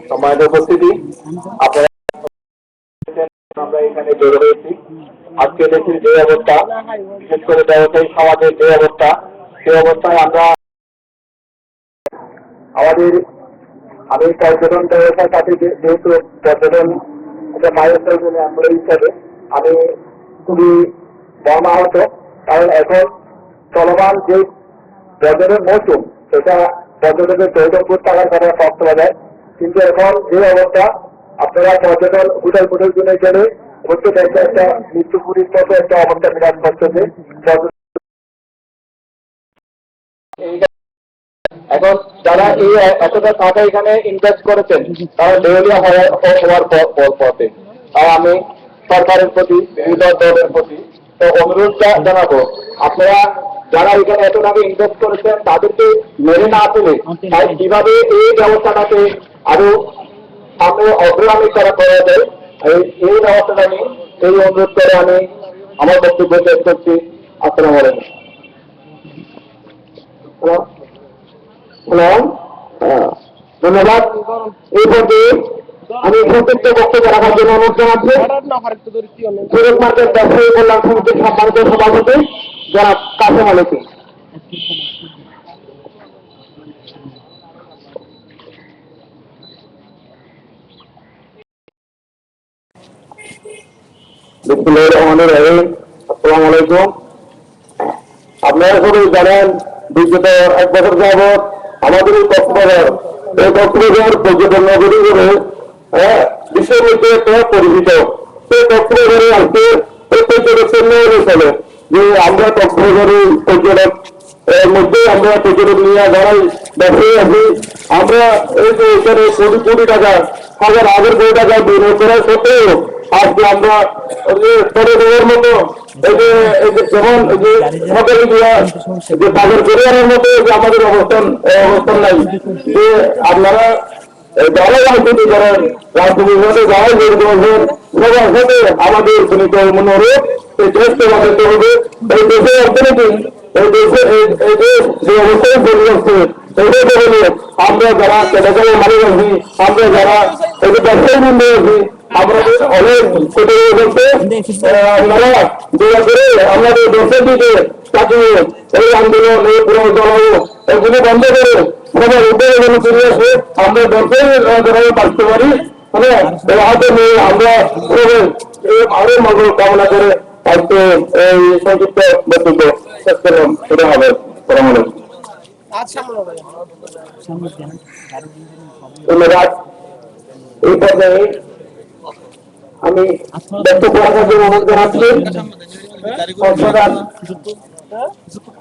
সম্মানিত উপস্থিতি, আপনারা আমরা এখানে জড়ো হয়েছি। আজকে দেশের যে অবস্থা, বিশেষ করে ব্যবসায়ী সমাজের যে অবস্থা, সেই অবস্থায় আমরা আমাদের আমি পর্যটন ব্যবসার সাথে যেহেতু পর্যটন একটা মাইলস্টোন এমপ্লয়ি হিসাবে আমি খুবই মর্মাহত। কারণ এখন চলমান যে পর্যটন মৌসুম, সেটা পর্যটনের 14 টাকার কথা কম করা যায়, কিন্তু এখন যে অবস্থা, আপনারা পর্যটন হোটেল জন্য গেলে প্রত্যেক একটা মৃত্যুপুরীর মতো একটা অবস্থা বিরাজ করতেছে। এখন যারা এই এতটা টাকা এখানে ইনভেস্ট করেছেন, তারা দেউলিয়া হওয়ার পথে। তাই আমি সরকারের প্রতি, বিরোধী দলের প্রতি তো অনুরোধটা জানাবো, আপনারা যারা এখানে এত টাকা ইনভেস্ট করেছেন তাদেরকে মেরে না তুলে তাই কিভাবে এই ব্যবস্থাটাকে আরো সামনে অগ্রগামী করা যায় এই ব্যবস্থাটা নিয়ে এই অনুরোধ করে আমি আমার বক্তব্য শেষ করছি। আসসালামু আলাইকুম। হ্যালো, ধন্যবাদ। এই পর্যায়ে আমি সংক্ষিপ্ত বক্তব্য রাখার জন্য অনুরোধ জানাচ্ছি সুরত মার্কেট ব্যবসায়ী কল্যাণ সমিতির সম্মানিত সভাপতি জনাব কাসেম আলীকে। বিসমিল্লাহির রহমানির রহিম। আসসালামু আলাইকুম। আপনারা সবাই জানেন বিগত 1 বছর যাবৎ আমাদের এই কক্সবাজার পর্যটন নগরী করে বিশ্বের মধ্যে একটা পরিচিত। সেই কক্সবাজারে আজকে এই পর্যটকের নিয়ে চলে যে আমরা কক্সবাজারের পর্যটক মধ্যে আমরা পর্যটক নিয়ে যারাই ব্যবসায়ী আছি, আমরা এই যে এখানে কোটি কোটি টাকা হাজার কোটি টাকা বিনিয়োগ করার সত্ত্বেও আজকে আমরা স্তরে দেওয়ার মতো যেমন যে বাজার পরিবারের মতো যে আমাদের অবস্থান নাই, যে আপনারা যারা রাজনীতি করেন, রাজনীতির সাথে যারাই জড়িত আছেন, সবার সাথে আমাদের জনিত অনুরোধ এই দেশকে বাঁচাতে হবে। এই দেশের অর্থনীতি, এই দেশে এই দেশ যে অবস্থায় চলে যাচ্ছে, এটাকে বলে আমরা যারা ক্যাটাগরি মালিক আছি, আমরা যারা এই ব্যবসায়ী বন্ধু আছি, আমাদের অনেক ছোট বলতে আপনারা দয়া করে আমাদের দেশের দিকে তাকিয়ে এই আন্দোলন এই পুরো এগুলো বন্ধ করে সবার উদ্যোগে যেন চলে আসে, আমরা ব্যবসায়ী যারা বাঁচতে পারি, হ্যাঁ হাতে নিয়ে আমরা আরো মঙ্গল কামনা করে আজকে এই সংযুক্ত বক্তব্য শেষ করলাম। এটা হবে। ধন্যবাদ। এই পর্যায়ে আমি বক্তব্য রাখার জন্য অনুরোধ জানাচ্ছি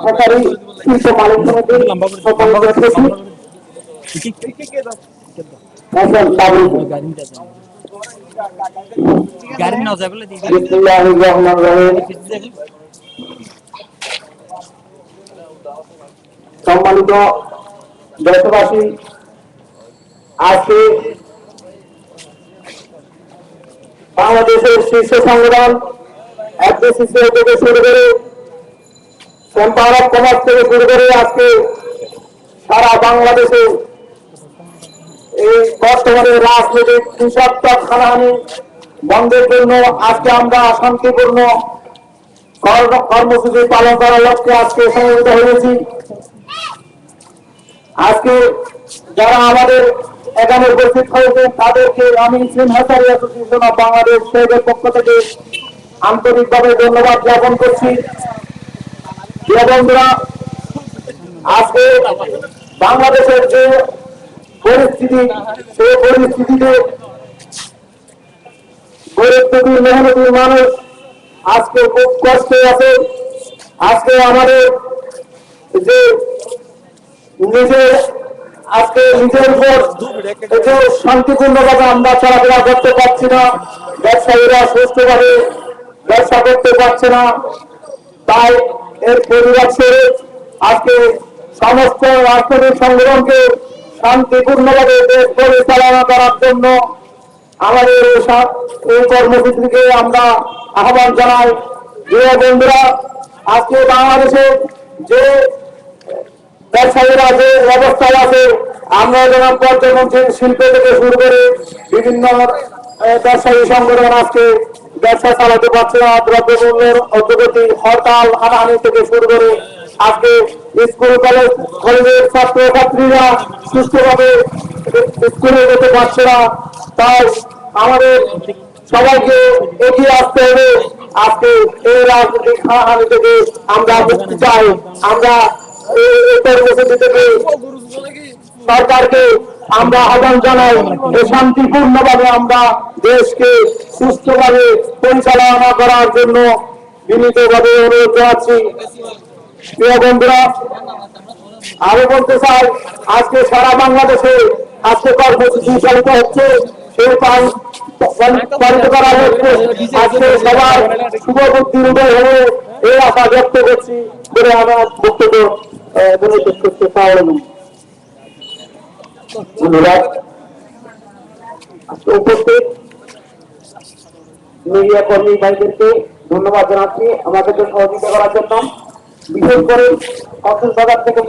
সরকারি শিল্প মালিক সমিতির সম্মানিত দেশবাসী, আজকে বাংলাদেশের শীর্ষ সংগঠন এফবিসিসি থেকে শুরু করে চেম্বার অফ কমার্স থেকে শুরু করে আজকে সারা বাংলাদেশে এই বর্তমানে রাজনৈতিক হিংসাত্মক হানাহানি বন্ধের জন্য আজকে আমরা শান্তিপূর্ণ কর্মসূচি পালন করার লক্ষ্যে আজকে সমবেত হয়েছি। আজকে যারা আমাদের এখানে উপস্থিত হয়েছেন তাদেরকে আমি সিনহাসারি অ্যাসোসিয়েশন অফ বাংলাদেশ সেদের পক্ষ থেকে আন্তরিকভাবে ধন্যবাদ জ্ঞাপন করছি। বন্ধুরা, আজকে বাংলাদেশের যে পরিস্থিতি, সেই পরিস্থিতিতে গরিব মেহনতি মানুষ আজকে খুব কষ্টে আছে। আজকে আমাদের যে নিজের উপর একটু শান্তিপূর্ণভাবে আমরা চলাফেরা করতে পারছি না, ব্যবসায়ীরা সুস্থভাবে ব্যবসা করতে পারছে না, তাই এর পরিবার ছেড়ে আজকে সমস্ত রাজনৈতিক সংগঠনকে শান্তিপূর্ণভাবে দেশ পরিচালনা করার জন্য আমাদের এই কর্মসূচিকে আমরা আহ্বান জানাই। প্রিয় বন্ধুরা, আজকে বাংলাদেশে যে ব্যবসায়ীরা যে অবস্থায় আছে, আমরা যেমন পর্যটন শিল্প থেকে শুরু করে বিভিন্ন ব্যবসায়ী সংগঠন আজকে ব্যবসা চালাতে পারছে না, দ্রব্যমূল্যের অগ্রগতি, হরতাল হানাহানি থেকে শুরু করে আজকে স্কুল কলেজের ছাত্র ছাত্রীরা সুস্থভাবে স্কুলে যেতে পারছে না। তাই আমাদের সবাইকে এগিয়ে আসতে হবে। আজকে এই রাজনৈতিক হানাহানি থেকে আমরা মুক্তি চাই। আমরা এই পরিবেশ থেকে সরকারকে আমরা আহ্বান জানাই যে শান্তিপূর্ণভাবে আমরা দেশকে সুস্থভাবে পরিচালনা করার জন্য বিনীতভাবে অনুরোধ জানাচ্ছি। প্রিয় বন্ধুরা, আরো বলতে চাই, আজকে সারা বাংলাদেশে আজকে কর্মসূচি চালিত হচ্ছে, সেই পালিত করা হচ্ছে। আজকে সবার শুভবুদ্ধির উদয় হয়ে এই আশা ব্যক্ত করছি বলে আমার বক্তব্য করতে পারলাম। ধন্যবাদ। উপস্থিত মিডিয়া কর্মী ভাইদেরকে ধন্যবাদ জানাচ্ছি আমাদেরকে সহযোগিতা করার জন্য। বিশেষ করে কক্সবাজার থেকে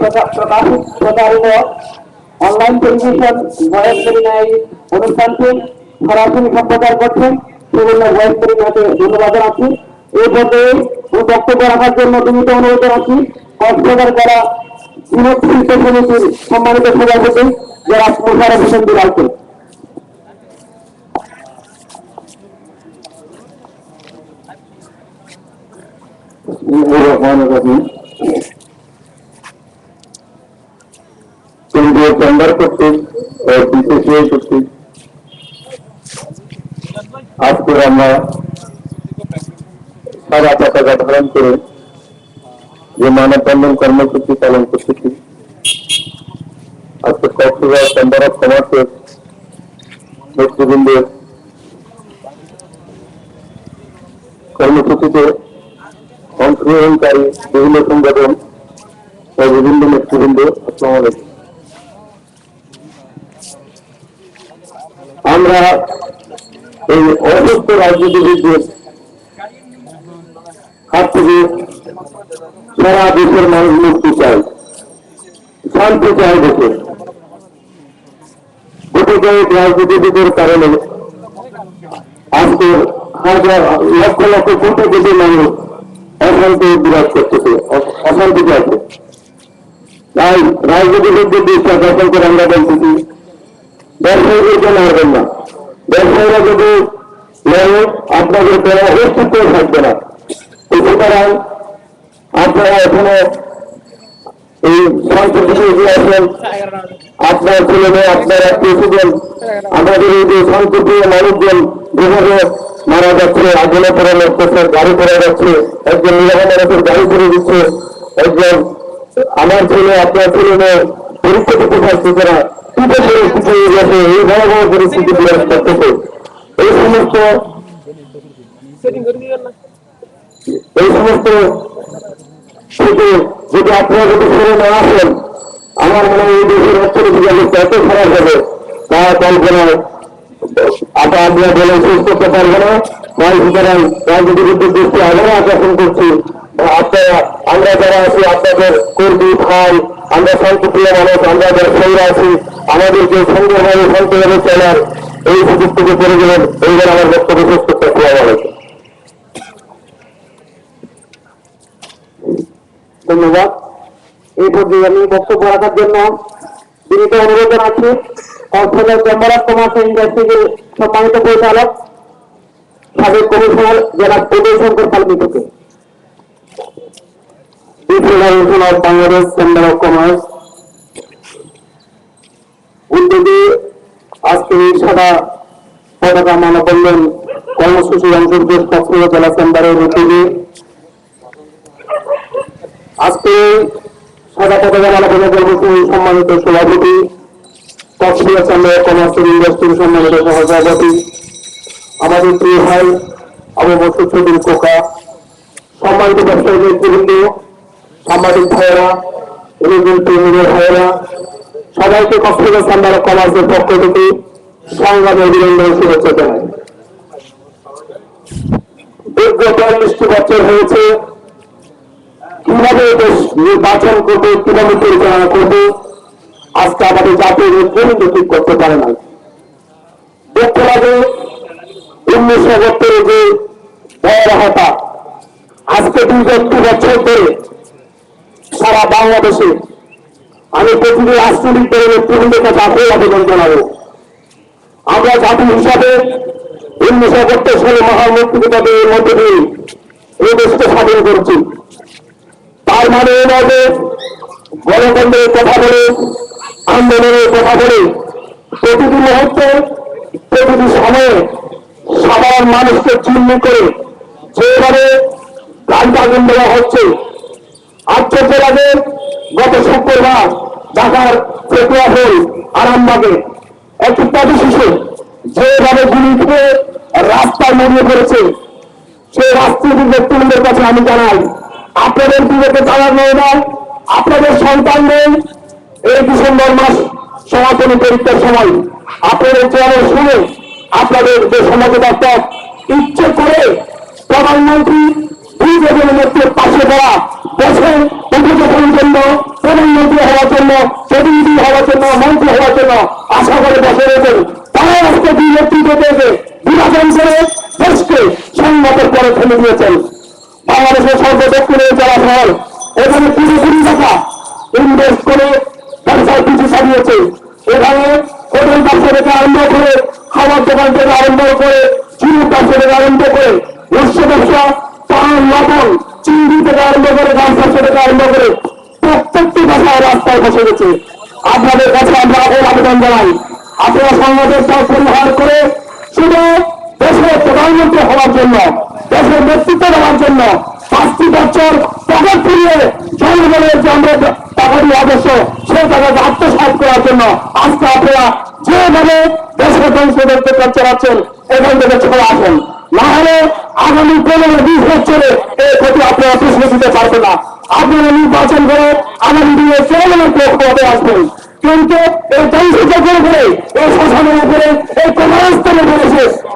প্রচারিত অনলাইন টেলিভিশন ভয়েস মেরিনায় অনুষ্ঠানটি সরাসরি সম্প্রচার করছেন সেজন্য ভয়েস মেরিনাকে ধন্যবাদ জানাচ্ছি। এই পর্যায়ে বক্তব্য রাখার জন্য বিনীত অনুরোধ জানাচ্ছি কক্সবাজার করা শিল্প সমিতির সম্মানিত সভাপতি যারা মোশাররফ হোসেন বিলালকে। কেন্দ্রীয় চেম্বার কর্তৃক বিশেষ কর্তৃক আজকে আমরা সারা পতাকা ধারণ করে যে মানববন্ধন কর্মসূচি পালন করতেছি, আজকে কক্সবাজার চেম্বার অফ কমার্সের নেতৃবৃন্দের কর্মসূচিতে অংশগ্রহণকারী বিভিন্ন সংগঠন ও বিভিন্ন নেতৃবৃন্দ, আসসালামু আলাইকুম। আমরা এই অসুস্থ রাজনীতিবিদদের হাত থেকে সারা দেশের মানুষ মুক্তি চাই, শান্তি চাই দেশে। গোপীগঞ্জ রাজনীতিবিদের কারণে আজকে হাজার লক্ষ লক্ষ কোটি কোটি মানুষ অশান্তি বিরাজ করতেছে, অশান্তিতে আছে। তাই রাজনীতিবিদদের বিশ্বাস দখল করে আমরা বলতেছি ব্যবসায়ীদেরকে মারবেন না। ব্যবসায়ীরা যদি আপনাদের কোনো অস্তিত্ব থাকবে না। সুতরাং আপনারা এখনো এই সংসদে এগিয়ে আসেন, আপনার ছেলে মেয়ে, আপনারা প্রেসিডেন্ট, আমাদের এই যে সংসদীয় মানুষজন যেভাবে মারা যাচ্ছে, আগুনে পড়ে লাগতেছে, গাড়ি পড়ে যাচ্ছে, একজন নিরাপদ মানুষের গাড়ি করে দিচ্ছে, একজন আমার ছেলে আপনার ছেলে মেয়ে পরীক্ষা দিতে পারতেছে না, পরিস্থিতি হয়ে গেছে, এই ভয়াবহ পরিস্থিতি বিরাজ করতেছে। এই সমস্ত থেকে যদি আপনারা যদি ফিরে না আসেন, আমার মনে হয় এই দেশের অর্থনৈতিক অবস্থা এত খারাপ হবে তা কল্পনায় আমরা বলে শেষ করতে পারবো না। তাই সুতরাং রাজনীতিবিদদের দৃষ্টি আবারও আকর্ষণ করছি, আপনারা আমরা যারা আছি আপনাদের কর্মী ভাই, আমরা শান্তিপ্রিয় মানুষ, আমরা ব্যবসায়ীরা আছি, আমাদেরকে সুন্দরভাবে শান্তভাবে চলার এই সুযোগ থেকে করে গেলেন। এইবার আমার বক্তব্য শেষ করতে ধন্যবাদ। এই পর্যায়ে আমি বক্তব্য রাখার জন্য বিনীত অনুরোধ জানাচ্ছি কক্সবাজার চেম্বার অফ কমার্স ইন্ডাস্ট্রিজের সম্মানিত পরিচালক সাবেক কমিশনার জেলা উদয় শঙ্কর পালমিতকে। বাংলাদেশ চেম্বার অফ কমার্স উদ্যোগে আজকে সাদা পতাকা মানববন্ধন কর্মসূচির অন্তর্গত কক্সবাজার জেলা চেম্বারের উদ্যোগে আজকে সাদা পতাকা মানববন্ধন কর্মসূচির সম্মানিত সভাপতি, কক্সবাজার চেম্বার অফ কমার্স ইন্ডাস্ট্রির সম্মানিত সহসভাপতি, আমাদের প্রিয় ভাই আবু বকর চৌধুরী কোকা, সম্মানিত ব্যবসায়ী নেতৃবৃন্দ, সাংবাদিক ভাইয়েরা, প্রেমীদের ভাইয়েরা, সবাইকে কক্সবাজার চেম্বার অফ কমার্সের পক্ষ থেকে সংগ্রামী অভিনন্দন শুভেচ্ছা জানাই। দীর্ঘ ৪৫টি বছর হয়েছে কিভাবে দেশ নির্বাচন করবে, কিভাবে পরিচালনা করবে, আজকে আমাদের জাতীয় ঐক্য ঠিক করতে পারে না। দেখতে লাগে 1970 যে ভয়াবহতা, আজকে বিগত 2 বছর ধরে সারা বাংলাদেশে আমি পৃথিবীর রাজনৈতিক দলের নেতৃবৃন্দের কাছে আকুল আবেদন জানাবো। আমরা জাতি হিসাবে 1971 সালে মহান মুক্তিযোদ্ধাদের মধ্যে দিয়ে এই দেশকে স্বাধীন করেছি। তার মানে এই নয় যে গণতন্ত্রের কথা বলে, আন্দোলনের কথা বলে প্রতিটি মুহূর্তে প্রতিটি সময়ে সাধারণ মানুষকে চিহ্ন করে যেভাবে গানটা আগুন দেওয়া হচ্ছে। আশ্চর্য লাগে, গত শুক্রবার ঢাকার চেকুয়া হল আরামবাগে একটি পথ শিশু যেভাবে গুলি খেয়ে রাস্তায় মরিয়ে পড়েছে। সেই রাষ্ট্রীয় ব্যক্তিদের কাছে আমি জানাই, আপনাদের বিবেকে জানার নয়, আপনাদের সন্তান নেই। এই ডিসেম্বর মাস সমাপনী পরীক্ষার সময় আপনাদের চ্যানেল শুনে আপনাদের যে সমাজ দপ্তর ইচ্ছে করে প্রধানমন্ত্রী নেত্রীর পাশে দেওয়া দেশের উপযোগের জন্য, প্রধানমন্ত্রী হওয়ার জন্য, প্রতিনিধি হওয়ার জন্য, মন্ত্রী হওয়ার জন্য আশা করে বসে রয়েছেন। তারা আজকে দুই নেতৃত্ব থেকে বিভাজন করে দেশকে সংঘাতের পরে ফেলে দিয়েছেন। বাংলাদেশের সর্বদক্ষিণের জেলা শহর এখানে 3 টাকা ইনভেস্ট করে ব্যবসায় পিছু ছাড়িয়েছে। এখানে হোটেল ব্যবসা থেকে আরম্ভ করে, খাবার দোকান থেকে আরম্ভ করে, চিনি ব্যবসা থেকে আরম্ভ করে, মৎস্য ব্যবসা, পান, লবণ, চিংড়ি থেকে আরম্ভ করে, গাছ ব্যবসা থেকে আরম্ভ করে প্রত্যেকটি ভাষায় রাস্তায় বসে গেছে। আপনাদের কাছে আমরা আবেদন জানাই, আপনারা সংবাদের পথ পরিহার করে শুধু দেশের প্রধানমন্ত্রী হওয়ার জন্য, দেশের নেতৃত্ব দেওয়ার জন্য 5টি বছর পকেট ফিরিয়ে জনগণের যে আমরা টাকা দিয়ে আদর্শ সেই টাকাকে আত্মসাৎ করার জন্য আজকে আপনারা যেভাবে দেশের ধ্বংসদের চালাচ্ছেন এখান থেকে চলে আসেন। না হলে আগামী 15-20 বছরে এই ক্ষতি আপনারা প্রশ্ন দিতে পারবেন না। আপনারা নির্বাচন করে আগামী দিনে জনগণের পক্ষে আসবেন, কিন্তু এই ধ্বংসযজ্ঞের উপরে, এই শাসনের উপরে, এই কর্মস্থানের উপরে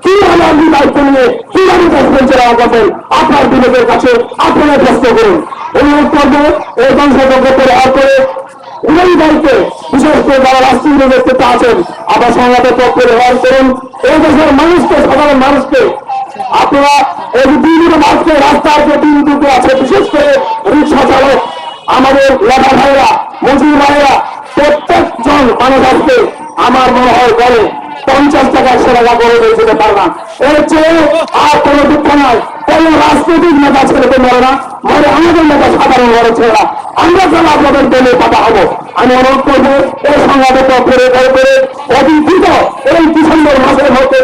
কিভাবে আপনি দায়িত্ব নিয়ে কিভাবে দেশ পরিচালনা করবেন আপনার বিবেকের কাছে আপনারা প্রশ্ন করুন। অনুরোধ করবো এই ধ্বংসযজ্ঞ পরিহার করে ওই দায়িত্বে বিশেষ করে যারা রাষ্ট্রীয় নেতৃত্বে আছেন আবার সংলাপের পথ পরিহার করুন। এই দেশের মানুষকে, সাধারণ মানুষকে আপনারা এই বিভিন্ন মানুষকে রাস্তার যে বিন্দুকে আছে, বিশেষ করে রিক্সা চালক, আমাদের লেখা ভাইরা, মজুর ভাইরা, প্রত্যেকজন মানুষ আসবে আমার মনে হয় বলে 50 টাকা 100 টাকা করে যেতে পারে না। এর চেয়ে আর কোনো দুঃখ নয়। কোন রাজনৈতিক নেতা ছেলেকে মরে না, মরে আমাদের নেতা সাধারণ মরে ছেলেরা। আমরা যেন আপনাদের দলে পাতা হবো। আমি অনুরোধ করবো এই সংবাদের পক্ষে করে অধিকৃত এই ডিসেম্বর মাসের মধ্যে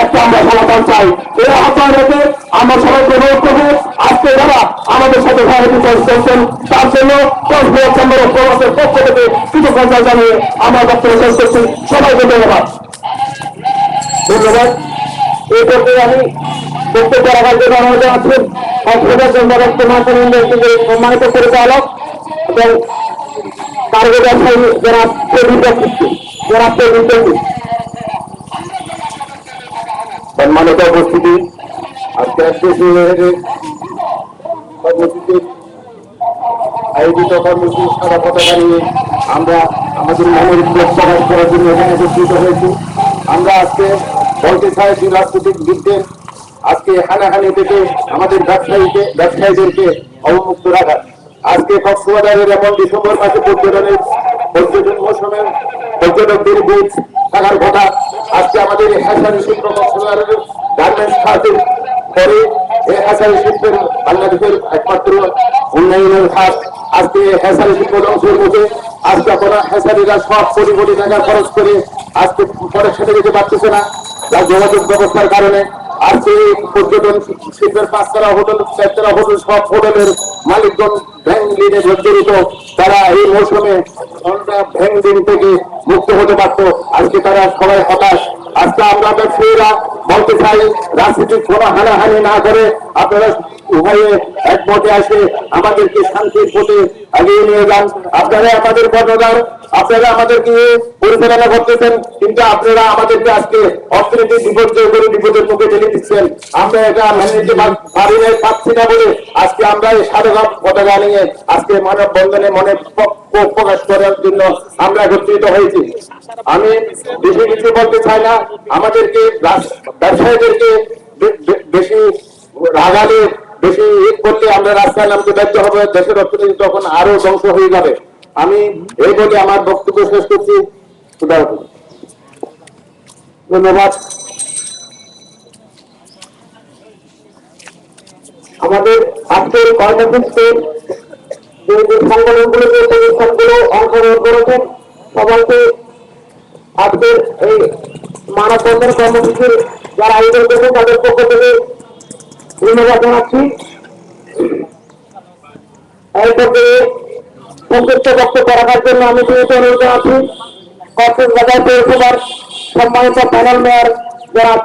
একটা আমরা সমাধান চাই। এই আহ্বান রেখে আমরা সবাইকে অনুরোধ করবো আজকে যারা আমাদের সাথে সভাপতি করছেন তার জন্য চেম্বার অফ কমার্সের পক্ষ থেকে কৃতজ্ঞতা জানিয়ে আমরা বক্তব্য শেষ করছি। সবাইকে ধন্যবাদ। এই পর্যায়ে আমি বক্তব্য রাখার জন্য অনুরোধ জানাচ্ছি সম্মানিত পরিচালক এবং কার্গো ব্যবসায়ী যারা সম্মানিত উপস্থিতি, আজকে আয়োজিত কর্মসূচি সাদা পতাকা নিয়ে আমরা আমাদের মনের বিরোধ প্রকাশ করার জন্য এখানে একত্রিত হয়েছি। আমরা আজকে বলতে চাই যে রাজনৈতিক দিকদের আজকে হানাহানি থেকে আমাদের ব্যবসায়ীদেরকে অবমুক্ত রাখা। আজকে কক্সবাজারের এমন ডিসেম্বর মাসে পর্যটন মৌসুমের পর্যটকদের ভিড় থাকার কথা। আজকে আমাদের হ্যাসারি শিল্প কক্সবাজারের গার্মেন্টস খাতের পরে এই হ্যাসারি শিল্পের বাংলাদেশের একমাত্র উন্নয়নের খাত। আজকে হ্যাসারি শিল্প ধ্বংসের মুখে। আজকে আপনারা হ্যাসারিরা সব কোটি কোটি টাকা খরচ করে আজকে পরে সেটা যেতে পারতেছে না যোগাযোগ ব্যবস্থার কারণে। আজকে পর্যটন শিল্পের 5 হোটেল 4 হোটেল সব হোটেলের মালিকগণ ব্যাংক ঋণে জর্জরিত। তারা এই মৌসুমে ব্যাংক ঋণ থেকে মুক্ত হতে পারত, আজকে তারা সবাই হতাশ। আজকে আমরা ব্যবসায়ীরা বলতে চাই রাজনীতিক কোনো হানাহানি না করে আপনারা উভয়ে একমতে আসে আমাদেরকে শান্তির পথে এগিয়ে নিয়ে যান। আপনারা আমাদের কর্ণধার, আপনারা আমাদেরকে পরিচালনা করতেছেন, কিন্তু আপনারা আমাদেরকে আজকে অর্থনৈতিক বিপর্যয় করে বিপদের মুখে ঠেলে দিচ্ছেন। আমরা এটা মেনে নিতে পারছি না বলে আজকে আমরা এই সাধুঘাট পতাকা নিয়ে আজকে মানববন্ধনে মনে প্রকাশ করার জন্য আমরা একত্রিত হয়েছি। আমি বেশি কিছু বলতে চাই না। আমাদেরকে ব্যবসায়ীদেরকে বেশি রাগালে বেশি করলে আমরা রাস্তায় নামতে বাধ্য হবে, দেশের অর্থনীতি তখন আরো ধ্বংস হয়ে যাবে। আমি এই বলে আমার বক্তব্য শেষ করছি। ধন্যবাদ। আমাদের আজকের কর্মসূচিতে যে সংগঠনগুলো যে প্রতিষ্ঠানগুলো অংশগ্রহণ করেছেন সবাইকে আজকের এই মানববন্ধন কর্মসূচির যারা আয়োজন করেছেন তাদের পক্ষ থেকে ধন্যবাদ জানাচ্ছি। এই পর্যায়ে সংক্ষিপ্ত বক্তব্য রাখার জন্য আমি বিনীত অনুরোধ জানাচ্ছি কক্সবাজার পৌরসভার সম্মানিত প্যানেল মেয়র জনাব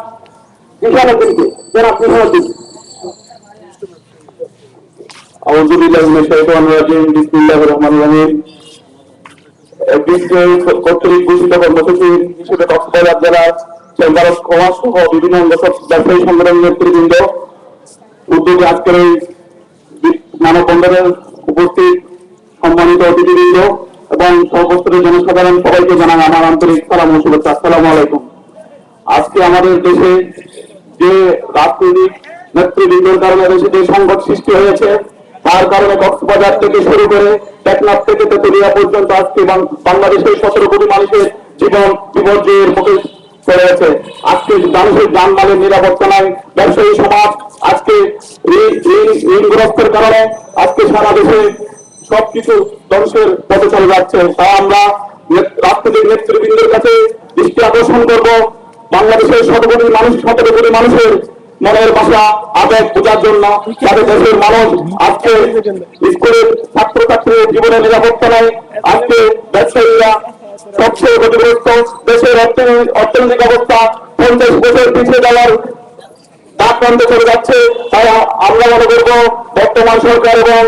জিশান উদ্দিনকে। জনাব জিশান উদ্দিন। কর্তৃক ঘোষিত কর্মসূচি হিসেবে কক্সবাজার জেলার চেম্বার অফ কমার্স সহ বিভিন্ন ব্যবসায়ী সংগঠনের নেতৃবৃন্দ উদ্যোগে আজকের এই মানববন্ধনে উপস্থিত সম্মানিত অতিথিবৃন্দ এবং সর্বস্তরের জনসাধারণ সবাইকে জানাই আমার আন্তরিক সালাম ও শুভেচ্ছা। আসসালামু আলাইকুম। আজকে আমাদের দেশে যে রাজনৈতিক নেতৃবৃন্দের কারণে দেশে যে সংকট সৃষ্টি হয়েছে তার কারণে কক্সবাজার থেকে শুরু করে টেকনাফ থেকে তেতুলিয়া পর্যন্ত আজকে বাংলাদেশের 17 কোটি মানুষের জীবন বিপর্যয়ের মুখে পড়ে আছে। আজকে মানুষের যানবাহনের নিরাপত্তা নাই, ব্যবসায়ী সমাজ আজকে ঋণগ্রস্তের কারণে আজকে সারা দেশে সবকিছু ধ্বংসের পথে চলে যাচ্ছে। তাই আমরা রাজনৈতিক নেতৃবৃন্দের কাছে দৃষ্টি আকর্ষণ করব বাংলাদেশের 17 কোটি মানুষের মনের ভাষা আবেগ বোঝার জন্য, যাতে দেশের মানুষ আজকে স্কুলের ছাত্রছাত্রীর জীবনে নিরাপত্তা নেই, আজকে ব্যবসায়ীরা সবচেয়ে ক্ষতিগ্রস্ত, দেশের অর্থনৈতিক অবস্থা 50 বছর পিছিয়ে যাওয়ার ডাকবন্ধ করে যাচ্ছে। তাই আমরা মনে করবো বর্তমান সরকার এবং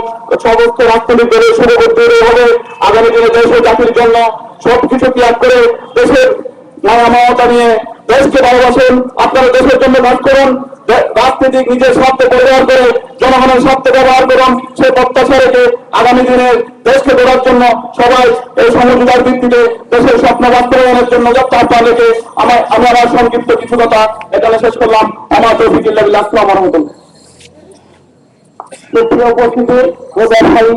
সমস্ত রাজনৈতিক দলের শুভবুদ্ধি হবে আগামী দিনে দেশ ও জাতির জন্য সবকিছু ত্যাগ করে দেশের মায়া মমতা নিয়ে দেশকে ভালোবাসেন, আপনারা দেশের জন্য কাজ করুন, রাজনীতিক নিজের স্বার্থে ব্যবহার করে জনগণের স্বার্থে ব্যবহার করুন, সে প্রত্যাশা রেখে আগামী দিনে দেশকে গড়ার জন্য সবাই এই সহযোগিতার ভিত্তিতে দেশের স্বপ্ন বাস্তবায়নের জন্য যাত্রা রেখে আমার সংক্ষিপ্ত কিছু কথা এখানে শেষ করলাম। আমার তৌফিকুল্লাহ বিল্লাহ। আসসালামু আলাইকুম। সুপ্রিয় উপস্থিতি ও ব্যবসায়ী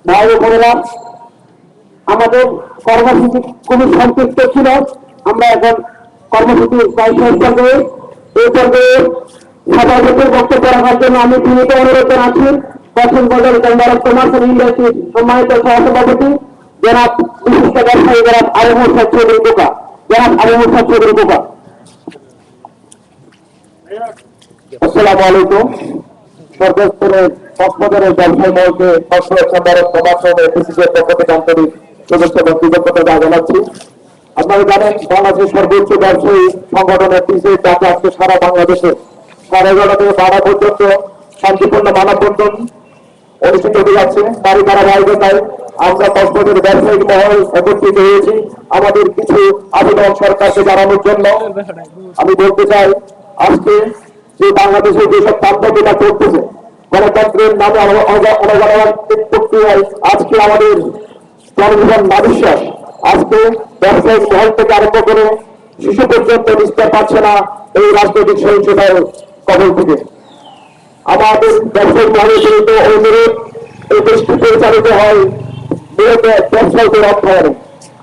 ভাই ও বোনেরা, আমাদের কর্মসূচি খুবই সংক্ষিপ্ত ছিল। আমরা এখন কর্মসূচি প্রায় শেষ পর্যায়ে। এই পর্যায়ে সভাপতির বক্তব্য রাখার জন্য আমি বিনীত অনুরোধ জানাচ্ছি Cox's Bazar chamber of commerce and ইন্ডাস্ট্রির সম্মানিত সহসভাপতি জনাব বিশিষ্ট ব্যবসায়ী জনাব আলী মুর্শিদ চৌধুরী কোকা। জনাব আলী মুর্শিদ চৌধুরী কোকা। আসসালামু আলাইকুম। সর্বস্তরের কক্সবাজারের ব্যবসায়ী মহলকে কক্সবাজার চেম্বার অফ কমার্স ও এফএসিসির পক্ষ থেকে আন্তরিক শুভেচ্ছা এবং কৃতজ্ঞতা জানাচ্ছি। আপনারা জানেন বাংলাদেশের সর্বোচ্চ ব্যবসায়ী সংগঠন এফটিসি যাতে আজকে সারা বাংলাদেশে 11:30 থেকে 12 পর্যন্ত শান্তিপূর্ণ মানববন্ধন অনুষ্ঠিত হতে যাচ্ছে। তারই ধারাবাহিকতায় আমরা কক্সবাজারের ব্যবসায়িক মহল একত্রিত হয়েছি আমাদের কিছু আবেদন সরকারকে জানানোর জন্য। আমি বলতে চাই আজকে যে বাংলাদেশে যেসব তান্ত্রিকতা চলতেছে গণতন্ত্রের নামে অনগণতান্ত্রিক প্রক্রিয়ায় আজকে আমাদের জনজীবন নাবিশ্বাস, আজকে ব্যবসায়িক মহল থেকে আরম্ভ করে শিশু পর্যন্ত নিস্তার পাচ্ছে না এই রাজনৈতিক সহিংসতার কবল থেকে। আমাদের ব্যবসায়িক মহলের জড়িত অনুরোধ এই দেশটি পরিচালিত হয় ব্যবসায়ীদের অর্থায়নে।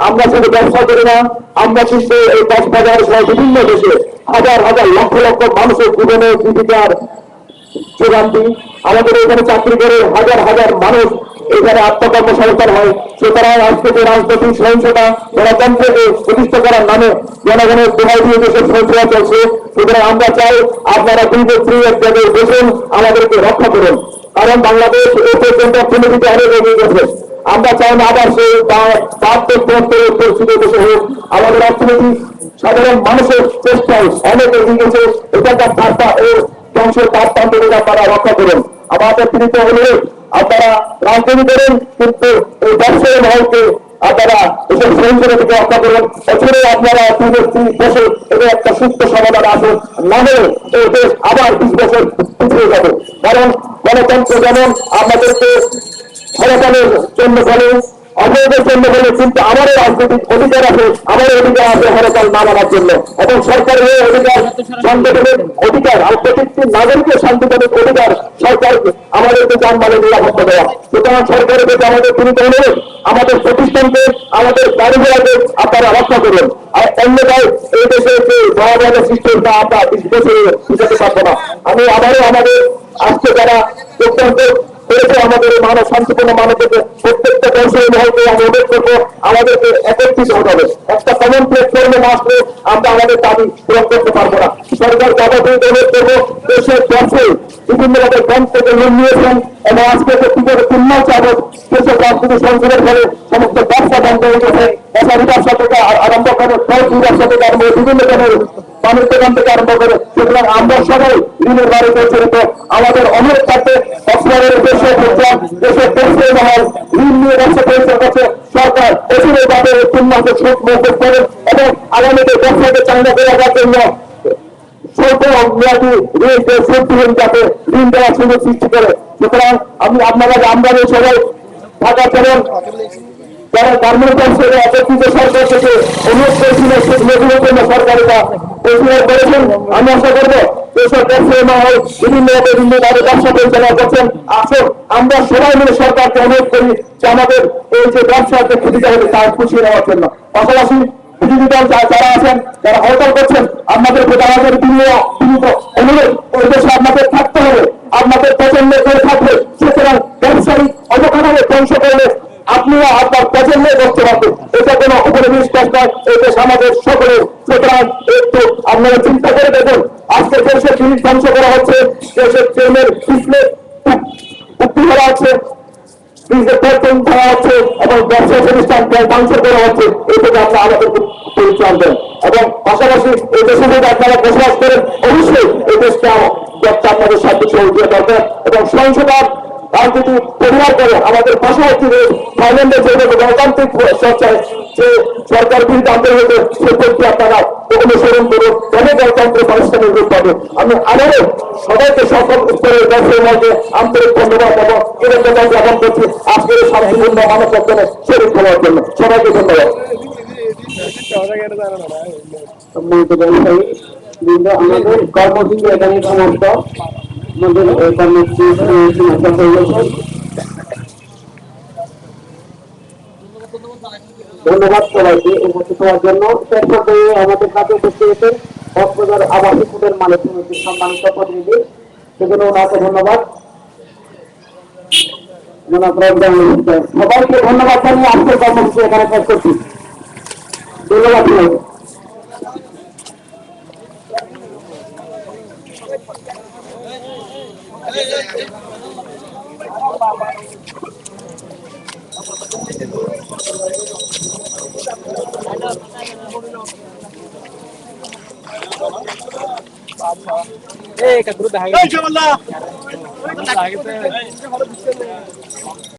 আমরা শুধু ব্যবসা করি না, আমরা কিন্তু এই কক্সবাজার সহ বিভিন্ন দেশে হাজার হাজার লক্ষ লক্ষ মানুষের জীবনে জীবিকার যোগান দিই। আমাদের এখানে চাকরি করে হাজার হাজার মানুষ এখানে আত্মকর্মসংস্থান হয়। সুতরাং আজকে যে রাজনৈতিক সহিংসতা গণতন্ত্রকে প্রতিষ্ঠা করার নামে জনগণের দোহাই দিয়ে দেশের সহিংসতা চলছে। সুতরাং আমরা চাই আপনারা দুই ফ্রি এক জায়গায় বসুন, আমাদেরকে রক্ষা করুন, কারণ বাংলাদেশ এই পর্যন্ত অর্থনীতিতে অনেক এগিয়ে গেছে। আমরা চাই না আবার সেই 72-73 পরিস্থিতি দেশে হোক। আমাদের অর্থনীতি সাধারণ মানুষের চেষ্টায় অনেক এগিয়ে গেছে। এখানকার ভাষা ও ধ্বংসের তাপ প্রান্ত থেকে আপনারা রক্ষা করুন। আমাদের প্রীত অনুরোধ, আপনারা রাজনীতি করেন কিন্তু এই ব্যবসায়ী মহলকে আপনারা এসব সহিংসতা থেকে রক্ষা করুন। এছাড়া আপনারা 2-3 বছর এটা একটা সুস্থ সমাধান আসুন, না হলে এই দেশ আবার 20 বছর পিছিয়ে যাবে। কারণ গণতন্ত্র যেমন আপনাদেরকে ক্ষমতানের জন্য বলে, অবৈধের জন্য বলে, কিন্তু আমারও রাজনৈতিক অধিকার আছে, আমারও অধিকার আছে হরতাল না মানার জন্য। এবং সরকারের এই অধিকার, সাংবিধানিক অধিকার আর প্রত্যেকটি নাগরিকের সাংবিধানিক অধিকার সরকার আমাদেরকে যানবাহনের নিরাপত্তা দেওয়া। সুতরাং সরকারের প্রতি আমাদের বিনীত অনুরোধ, আমাদের প্রতিষ্ঠানকে, আমাদের কারিগরকে আপনারা রক্ষা করুন। আর অন্যথায় এই দেশে যে ভয়াবহ সৃষ্টি তা আমরা 20 বছরে বুঝাতে পারবো না। আমি আবারও আমাদের আজকে যারা যোগদান করেছে আমাদের এই মানব শান্তিপূর্ণ মানবকে প্রত্যেকটা ব্যবসায়ী মহলকে আমি অনুরোধ করবো, আমাদেরকে একত্রিত হতে হবে। একটা কমন প্ল্যাটফর্মে না আসলে আমরা আমাদের দাবি পূরণ করতে পারবো না। সরকার যাবতীয় অনুরোধ করবো, দেশের ব্যবসায়ী বিভিন্নভাবে ব্যাংক থেকে লোন নিয়েছেন এবং আজকে 3 মাস যাবৎ দেশের রাজনীতি সংসদের ফলে সমস্ত ব্যবসা বন্ধ হয়ে গেছে। বেসারি ব্যবসা থেকে আরম্ভ করে ফলফুল ব্যবসা থেকে আরম্ভ করে বিভিন্ন ধরনের পানির দোকান থেকে আরম্ভ করে। সুতরাং আমরা সবাই ঋণের বাড়ি পরিচালিত। আমাদের অনুরোধ থাকবে কক্সবাজারের দেশের ব্যবসায়ী মহল ঋণ নিয়ে ব্যবসা পরিচালনা করছে, সরকার অচিরেভাবে 3 মাসের সুদ মৌকুফ করে এবং আগামীতে ব্যবসাকে চাঙ্গা করে রাখার জন্য স্বল্প মেয়াদী সুদবিহীন যাতে ঋণ দেওয়ার সুযোগ সৃষ্টি করে। সুতরাং আপনারা আমরা সবাই ঢাকা চলেন, যারা গার্মেন্টস ব্যবসায়ীরা একত্রিত সরকার থেকে অনুরোধ করেছিলেন সুদ মেঘুলের জন্য সরকারিরা করেছেন। আমি আশা করবো দেশের ব্যবসায়ী মহল বিভিন্নভাবে বিভিন্নভাবে ব্যবসা পরিচালনা করছেন। আসুন আমরা সবাই মিলে সরকারকে অনুরোধ করি যে আমাদের এই যে ব্যবসার যে ক্ষতিটা হবে তার খুশি নেওয়ার জন্য। পাশাপাশি বিরোধী দল যারা আছেন, যারা হরতাল করছেন, আপনাদের প্রতি আমাদের বিনীত অনুরোধ, ওই দেশে আপনাদের থাকতে হবে, আপনাদের পছন্দ করে থাকবে। সুতরাং ব্যবসায়ী অবকাঠামো ধ্বংস করলে আপনিও আপনার পছন্দ করতে পারবেন, এটা কোনো উপরে বিশ্বাস নয়, এই দেশ আমাদের সকলের। সুতরাং একটু আপনারা চিন্তা করে দেখুন, আজকে দেশের জিনিস ধ্বংস করা হচ্ছে, দেশের ট্রেনের পিছলে উক্তি করা হচ্ছে, এবং ব্যবসা প্রতিষ্ঠানকে ধ্বংস করা হচ্ছে। এই থেকে আমরা আমাদের পরিচয় দেন এবং পাশাপাশি এই দেশে যদি আপনারা বসবাস করেন, অবশ্যই এই দেশকে আপনাদের সাথে সহযোগিতা দরকার এবং সহিংসতার রাজনীতি পরিহার করে আমাদের পাশাপাশি থাইল্যান্ডের যেভাবে গণতান্ত্রিক চর্চায় যে সরকার বিরুদ্ধে আন্দোলন হয়েছে সে প্রক্রিয়া আপনারা অনুসরণ করুন, তবে গণতন্ত্র প্রতিষ্ঠানের রূপ পাবে। আমি আবারও সবাইকে সকল স্তরের ব্যবসায়ী মধ্যে আন্তরিক ধন্যবাদ এবং কৃতজ্ঞতা জ্ঞাপন করছি আজকের শান্তিপূর্ণ মানব দর্শনে শরীর করার জন্য। সবাইকে ধন্যবাদ। আমাদের কর্মসূচি এখানে সমাপ্ত। আমাদের কর্মসূচি ধন্যবাদ সবাইকে উপস্থিত হওয়ার জন্য। শেষ পর্যায়ে আমাদের কাছে উপস্থিত হয়েছেন কক্সবাজার আবাসিক হোটেল মালিক সমিতির সম্মানিত প্রতিনিধি, সেজন্য ওনাকে ধন্যবাদ। সবাইকে ধন্যবাদ জানিয়ে আজকের কর্মসূচি এখানে শেষ করছি। ধন্যবাদ। Eh, kagruda. Ay, chavala.